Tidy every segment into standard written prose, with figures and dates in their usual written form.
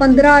15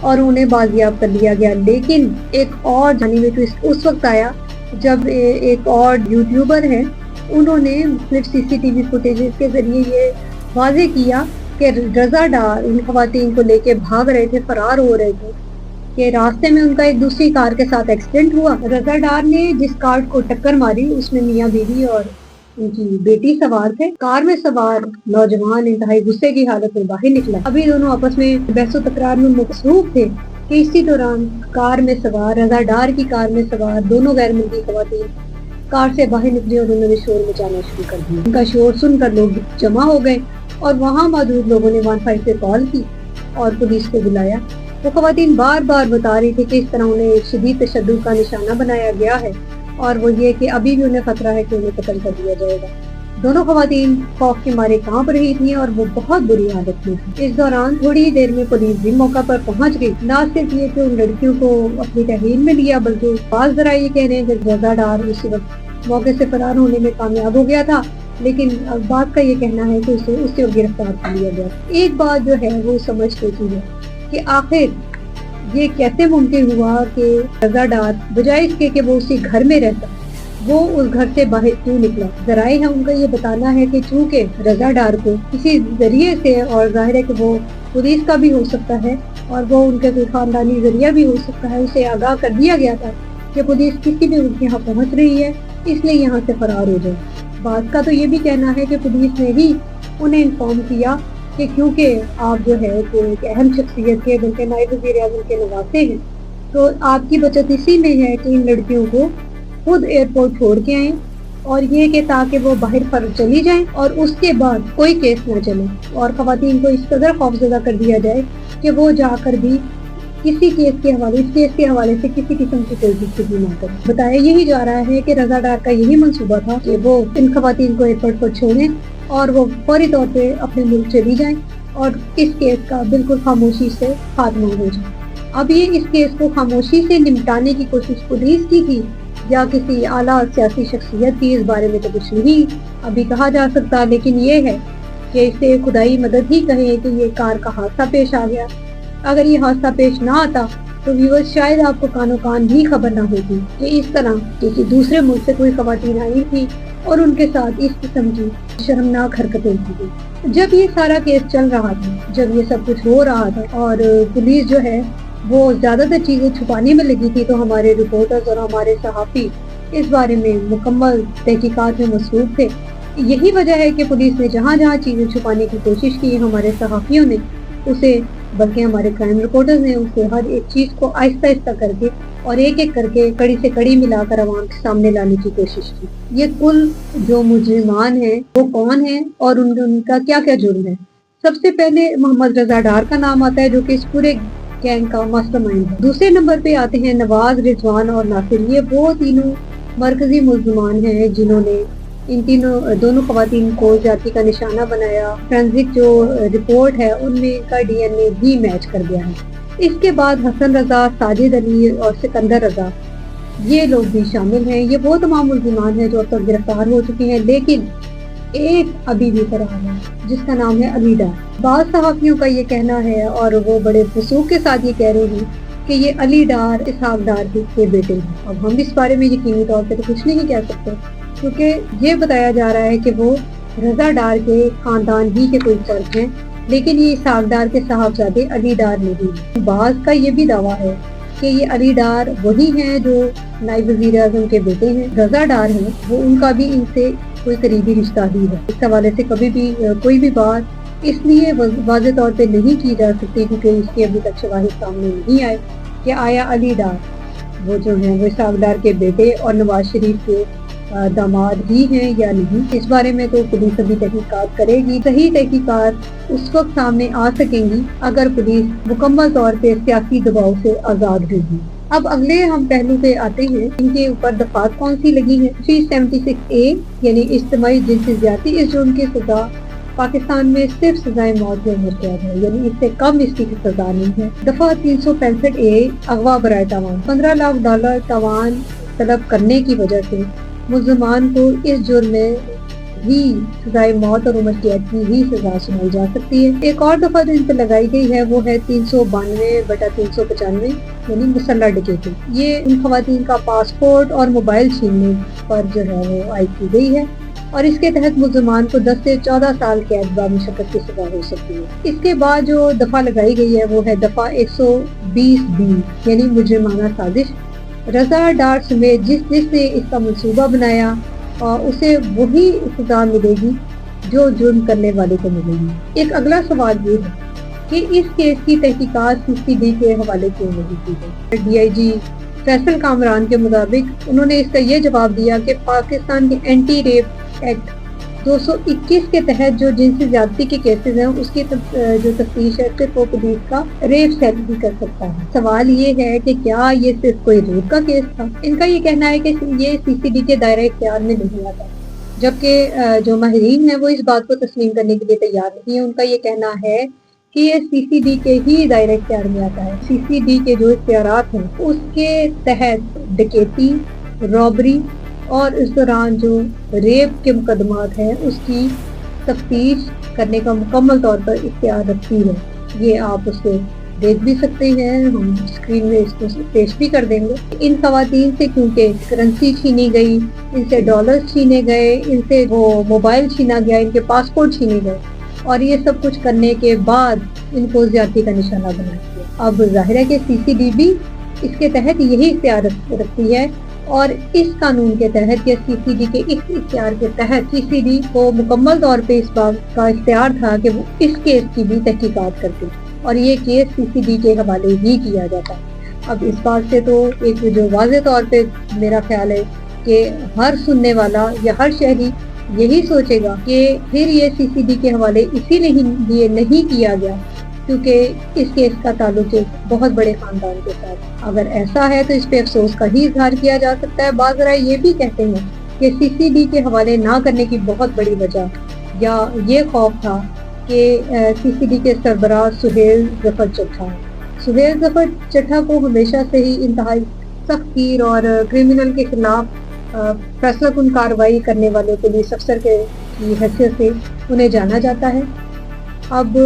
اور انہیں بازیاب کر لیا گیا، لیکن ایک اور جانبی ٹوسٹ اس وقت آیا جب ایک اور یوٹیوبر ہے، انہوں نے مختلف سی سی ٹی وی فوٹیجز کے ذریعے یہ واضح کیا کہ رضا ڈار ان خواتین کو لے کے بھاگ رہے تھے، فرار ہو رہے تھے، کہ راستے میں ان کا ایک دوسری کار کے ساتھ ایکسیڈنٹ ہوا۔ رضا ڈار نے جس کار کو ٹکر ماری اس میں میاں بیوی اور ان کی بیٹی سوار تھے۔ کار میں سوار نوجوان انتہائی غصے کی حالت میں باہر نکلا۔ ابھی دونوں آپس میں بحث و تکرار میں مصروف تھے کہ اسی دوران کار میں سوار رضا ڈار کی کار میں سوار دونوں غیر ملکی خواتین کار سے باہر نکلی اور انہوں نے شور مچانا شروع کر دیا۔ ان کا شور سن کر لوگ جمع ہو گئے اور وہاں موجود لوگوں نے 15 سے کال کی اور پولیس کو بلایا۔ وہ خواتین بار بار بتا رہی تھی کہ اس طرح انہیں ایک شدید تشدد کا نشانہ بنایا گیا ہے، اور وہ یہ کہ ابھی بھی انہیں خطرہ ہے کہ انہیں قتل کر دیا جائے گا۔ دونوں خواتین خوف کے مارے کانپ رہی تھیں اور وہ بہت بری حالت میں تھیں۔ اس دوران تھوڑی ہی دیر میں پولیس بھی موقع پر پہنچ گئی۔ نہ صرف یہ کہ ان لڑکیوں کو اپنی تحویل میں لیا، بلکہ بعض ذرائع یہ کہہ رہے ہیں کہ رضا ڈار اسی وقت موقع سے فرار ہونے میں کامیاب ہو گیا تھا، لیکن بعض کا یہ کہنا ہے کہ اسے وقت گرفتار کر لیا گیا۔ ایک بات جو ہے وہ سمجھ چکی ہے کہ آخر یہ کیسے ممکن ہوا کہ رضا ڈار بجائے اس کے کہ وہ اسی گھر میں رہتا، وہ اس گھر سے باہر کیوں نکلا۔ ذرائع ہے ان کا یہ بتانا ہے کہ چونکہ رضا ڈار کو کسی ذریعے سے، اور ظاہر ہے کہ وہ پولیس کا بھی ہو سکتا ہے اور وہ ان کے کوئی خاندانی ذریعہ بھی ہو سکتا ہے، اسے آگاہ کر دیا گیا تھا کہ پولیس کسی بھی وقت یہاں پہنچ رہی ہے، اس لیے یہاں سے فرار ہو جائے۔ بعض کا تو یہ بھی کہنا ہے کہ پولیس نے ہی انہیں انفارم کیا کہ کیونکہ آپ جو ہے کہ ایک اہم شخصیت ہے، بلکہ نائب وزیر اعظم کے نواسے ہیں، تو آپ کی بچت اسی میں ہے کہ ان لڑکیوں کو خود ایئرپورٹ چھوڑ کے آئیں، اور یہ کہ تاکہ وہ باہر پر چلی جائیں اور اس کے بعد کوئی کیس نہ چلے، اور خواتین کو اس قدر خوفزدہ کر دیا جائے کہ وہ جا کر بھی کسی کیس کے حوالے سے کسی قسم کی کوئی گفتگو نہ کرے۔ بتایا یہی جا رہا ہے کہ رضا ڈار کا یہی منصوبہ تھا کہ وہ ان خواتین کو ایئرپورٹ پر چھوڑیں اور وہ فوری طور پہ اپنے ملک چلی جائیں اور اس کیس کا بالکل خاموشی سے خاتمہ ہو جائے۔ اب یہ اس کیس کو خاموشی سے نمٹانے کی کوشش پولیس کی تھی یا کسی اعلیٰ سیاسی شخصیت کی، اس بارے میں تو کچھ نہیں ابھی کہا جا سکتا، لیکن یہ ہے کہ اسے خدائی مدد ہی کہیں کہ یہ کار کا حادثہ پیش آ گیا۔ اگر یہ حادثہ پیش نہ آتا تو ویورز شاید آپ کو کانوں کان بھی خبر نہ ہوتی کہ اس طرح کسی دوسرے ملک سے کوئی خواتین آئی تھی اور ان کے ساتھ اس قسم کی شرمناک حرکتیں کی گئی۔ جب یہ سارا کیس چل رہا تھا، جب یہ سب کچھ ہو رہا تھا اور پولیس جو ہے وہ زیادہ تر چیزیں چھپانے میں لگی تھی، تو ہمارے رپورٹرز اور ہمارے صحافی اس بارے میں مکمل تحقیقات میں مصروف تھے۔ یہی وجہ ہے کہ پولیس نے جہاں جہاں چیزیں چھپانے کی کوشش کی، ہمارے صحافیوں نے اسے، بلکہ ہمارے کرائم رپورٹرز نے اسے ہر ایک چیز کو آہستہ آہستہ کر کے اور ایک ایک کر کے کڑی سے کڑی ملا کر عوام کے سامنے لانے کی کوشش کی۔ یہ کل جو مجرمان ہیں وہ کون ہیں اور ان کا کیا کیا جرم ہے۔ سب سے پہلے محمد رضا ڈار کا نام آتا ہے، جو کہ اس پورے گینگ کا ماسٹر مائنڈ ہے۔ دوسرے نمبر پہ آتے ہیں نواز، رضوان اور ناصر۔ یہ وہ تینوں مرکزی ملزمان ہیں جنہوں نے ان دونوں خواتین کو جاتی کا نشانہ بنایا۔ فرینزک جو رپورٹ ہے ان میں ان کا ڈی این اے بھی میچ کر گیا ہے۔ اس کے بعد حسن رضا، ساجد علی اور سکندر رضا، یہ لوگ بھی شامل ہیں۔ یہ وہ تمام ملزمان ہیں جو اب تک گرفتار ہو چکے ہیں، لیکن ایک ابھی بھی فرار ہے جس کا نام ہے علی ڈار۔ بعض صحافیوں کا یہ کہنا ہے اور وہ بڑے وثوق کے ساتھ یہ کہہ رہے ہیں کہ یہ علی ڈار اسحاق ڈار کے بیٹے ہیں۔ اب ہم اس بارے میں یقینی طور پہ تو کچھ نہیں کہہ سکتے، کیونکہ یہ بتایا جا رہا ہے کہ وہ رضا ڈار کے خاندان ہی کے کوئی فرد ہیں، لیکن یہ اسحاق ڈار کے صاحبزادے علی ڈار نہیں۔ بعض کا یہ بھی دعویٰ ہے کہ یہ علی ڈار وہی ہیں جو نائب وزیر اعظم کے بیٹے ہیں۔ رضا ڈار ہیں وہ ان کا بھی ان سے کوئی قریبی رشتہ ہی ہے۔ اس حوالے سے کبھی بھی کوئی بھی بات اس لیے واضح طور پہ نہیں کی جا سکتی کیونکہ اس کے ابھی تک شواہد سامنے نہیں آئے کہ آیا علی ڈار وہ جو ہیں وہ اسحاق ڈار کے بیٹے اور نواز شریف کے داماد ہی ہیں یا نہیں۔ اس بارے میں تو پولیس ابھی تحقیقات کرے گی۔ صحیح تحقیقات اس وقت سامنے آ سکیں گی اگر پولیس مکمل طور پہ سیاسی دباؤ سے آزاد ہوگی۔ اب اگلے ہم پہلو پہ آتے ہیں، ان کے اوپر دفعات کون سی لگی ہیں۔ 376A یعنی اجتماعی جنسی زیادتی، اس جرم کی سزا پاکستان میں صرف سزائے موت یا عمر قید ہے، یعنی اس سے کم اس کی سزا نہیں ہے۔ دفعہ 365A اغوا برائے تاوان، $15 لاکھ تاوان طلب کرنے کی وجہ سے ملزمان کو اس جرم میں بھی سزائے موت اور عمر قید کی ہی سزا سنائی جا سکتی ہے۔ ایک اور دفعہ جو ان پر لگائی گئی ہے وہ ہے 392/395 یعنی مسلح ڈکیتی۔ یہ ان خواتین کا پاسپورٹ اور موبائل چھیننے پر جو ہے وہ عائد کی گئی ہے اور اس کے تحت ملزمان کو 10 سے 14 سال قید بمشقت کی سزا ہو سکتی ہے۔ اس کے بعد جو دفعہ لگائی گئی ہے وہ ہے دفعہ 120B یعنی مجرمانہ سازش۔ رضا ڈار سمیت جس نے اس کا منصوبہ بنایا اسے وہی سزا ملے گی جو جرم کرنے والے کو ملے گی۔ ایک اگلا سوال یہ ہے کہ اس کیس کی تحقیقات CCD کے حوالے کیوں نہیں کی گئی؟ DIG فیصل کامران کے مطابق انہوں نے اس کا یہ جواب دیا کہ پاکستان کے اینٹی ریپ ایکٹ 221 کے تحت جو جنسی زیادتی کے کیسز ہیں اس کی جو تفتیش ہے صرف وہ پولیس کا ریپ سیل بھی کر سکتا ہے۔ سوال یہ ہے کہ کیا یہ صرف کوئی ریپ کا کیس تھا؟ ان کا یہ کہنا ہے کہ یہ CCD کے دائرہ اختیار میں نہیں آتا، جبکہ جو ماہرین ہیں وہ اس بات کو تسلیم کرنے کے لیے تیار نہیں ہیں۔ ان کا یہ کہنا ہے کہ یہ CCD کے ہی دائرہ اختیار میں آتا ہے۔ CCD کے جو اختیارات ہیں اس کے تحت ڈکیتی، رابری اور اس دوران جو ریپ کے مقدمات ہیں اس کی تفتیش کرنے کا مکمل طور پر اختیار رکھتی ہے۔ یہ آپ اسے دیکھ بھی سکتے ہیں، ہم اسکرین میں اس کو پیش بھی کر دیں گے۔ ان خواتین سے کیونکہ کرنسی چھینی گئی، ان سے ڈالرز چھینے گئے، ان سے وہ موبائل چھینا گیا، ان کے پاسپورٹ چھینے گئے اور یہ سب کچھ کرنے کے بعد ان کو زیادتی کا نشانہ بنا دیا۔ اب ظاہر ہے کہ CCD بھی اس کے تحت یہی اختیار رکھتی ہے اور اس قانون کے تحت یا CCD کے اس اختیار کے تحت CCD کو مکمل طور پہ اس بات کا اختیار تھا کہ وہ اس کیس کی بھی تحقیقات کرتی اور یہ کیس CCD کے حوالے ہی کیا جاتا۔ اب اس بات سے تو ایک جو واضح طور پہ میرا خیال ہے کہ ہر سننے والا یا ہر شہری یہی سوچے گا کہ پھر یہ CCD کے حوالے اسی لیے نہیں کیا گیا کیونکہ اس کیس کا تعلق ایک بہت بڑے خاندان کے ساتھ۔ اگر ایسا ہے تو اس پہ افسوس کا ہی اظہار کیا جا سکتا ہے۔ بعض رائے یہ بھی کہتے ہیں کہ CCD کے حوالے نہ کرنے کی بہت بڑی وجہ یا یہ خوف تھا کہ CCD کے سربراہ سہیل ظفر چٹھا ہے۔ سہیل ظفر چٹھا کو ہمیشہ سے ہی انتہائی سخت گیر اور کرمنل کے خلاف فیصلہ کن کارروائی کرنے والے پولیس افسر کی حیثیت سے انہیں جانا جاتا ہے۔ اب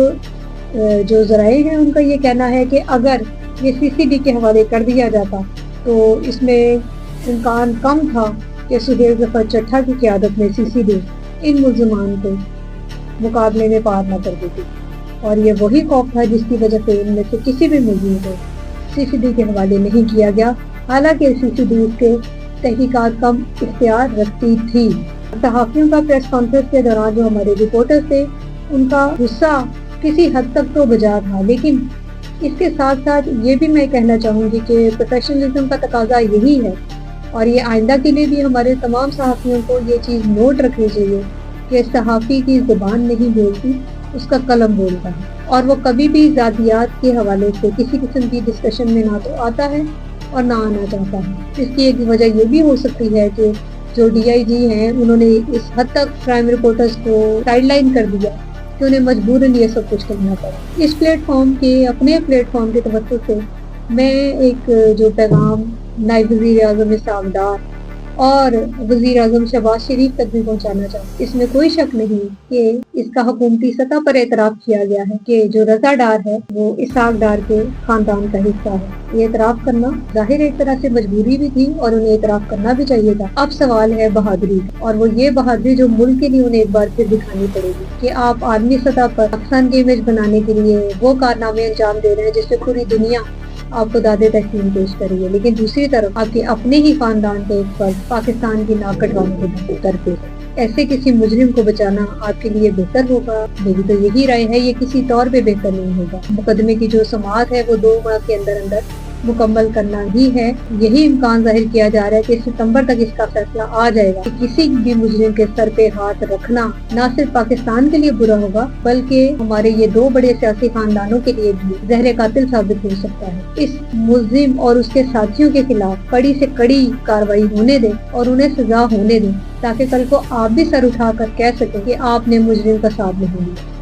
جو ذرائع ہیں ان کا یہ کہنا ہے کہ اگر یہ CCD کے حوالے کر دیا جاتا تو اس میں امکان کم تھا کہ سہیل ظفر چٹھا کی قیادت میں CCD ان ملزمان کو مقابلے میں پار نہ کر دیتی اور یہ وہی خوف تھا جس کی وجہ سے ان میں سے کسی بھی ملزم کو CCD کے حوالے نہیں کیا گیا، حالانکہ CCD اس کے تحقیقات کا اختیار رکھتی تھی۔ صحافیوں کا پریس کانفرنس کے دوران جو ہمارے رپورٹر تھے ان کا غصہ کسی حد تک تو بجا تھا، لیکن اس کے ساتھ ساتھ یہ بھی میں کہنا چاہوں گی کہ پروفیشنلزم کا تقاضا یہی ہے اور یہ آئندہ کے لیے بھی ہمارے تمام صحافیوں کو یہ چیز نوٹ رکھنی چاہیے کہ صحافی کی زبان نہیں بولتی، اس کا قلم بولتا ہے اور وہ کبھی بھی ذاتیات کے حوالے سے کسی قسم کی ڈسکشن میں نہ تو آتا ہے اور نہ آنا چاہتا ہے۔ اس کی ایک وجہ یہ بھی ہو سکتی ہے کہ جو DIG ہیں انہوں نے اس حد تک کرائم رپورٹرز کو سائیڈ لائن کر دیا کہ انہیں مجبوراً یہ سب کچھ کرنا پڑا۔ اس اپنے پلیٹ فارم کے توسط سے میں ایک جو پیغام نائب وزیر اعظم اسحاق ڈار اور وزیر اعظم شہباز شریف تک بھی پہنچانا چاہوں۔ اس میں کوئی شک نہیں کہ اس کا حکومتی سطح پر اعتراف کیا گیا ہے کہ جو رضا ڈار ہے وہ اسحاق ڈار کے خاندان کا حصہ ہے۔ یہ اعتراف کرنا ظاہر ایک طرح سے مجبوری بھی تھی اور انہیں اعتراف کرنا بھی چاہیے تھا۔ اب سوال ہے بہادری اور وہ یہ بہادری جو ملک کے لیے انہیں ایک بار پھر دکھانی پڑے گی کہ آپ عالمی سطح پر پاکستان کی امیج بنانے کے لیے وہ کارنامے انجام دے رہے ہیں جس سے پوری دنیا آپ کو داد تحسین پیش کری ہے، لیکن دوسری طرف آپ کے اپنے ہی خاندان کے ایک فرد پاکستان کی ناک کٹوانے کے درپیش ہے۔ ایسے کسی مجرم کو بچانا آپ کے لیے بہتر ہوگا، میری تو یہی رائے ہے، یہ کسی طور پہ بہتر نہیں ہوگا۔ مقدمے کی جو سماعت ہے وہ 2 ماہ کے اندر مکمل کرنا ہی ہے۔ یہی امکان ظاہر کیا جا رہا ہے کہ ستمبر تک اس کا فیصلہ آ جائے گا کہ کسی بھی مجرم کے سر پہ ہاتھ رکھنا نہ صرف پاکستان کے لیے برا ہوگا بلکہ ہمارے یہ 2 بڑے سیاسی خاندانوں کے لیے بھی زہر قاتل ثابت ہو سکتا ہے۔ اس ملزم اور اس کے ساتھیوں کے خلاف کڑی سے کڑی کارروائی ہونے دیں اور انہیں سزا ہونے دیں تاکہ کل کو آپ بھی سر اٹھا کر کہہ سکیں کہ آپ نے مجرم کا ساتھ نہیں دیا۔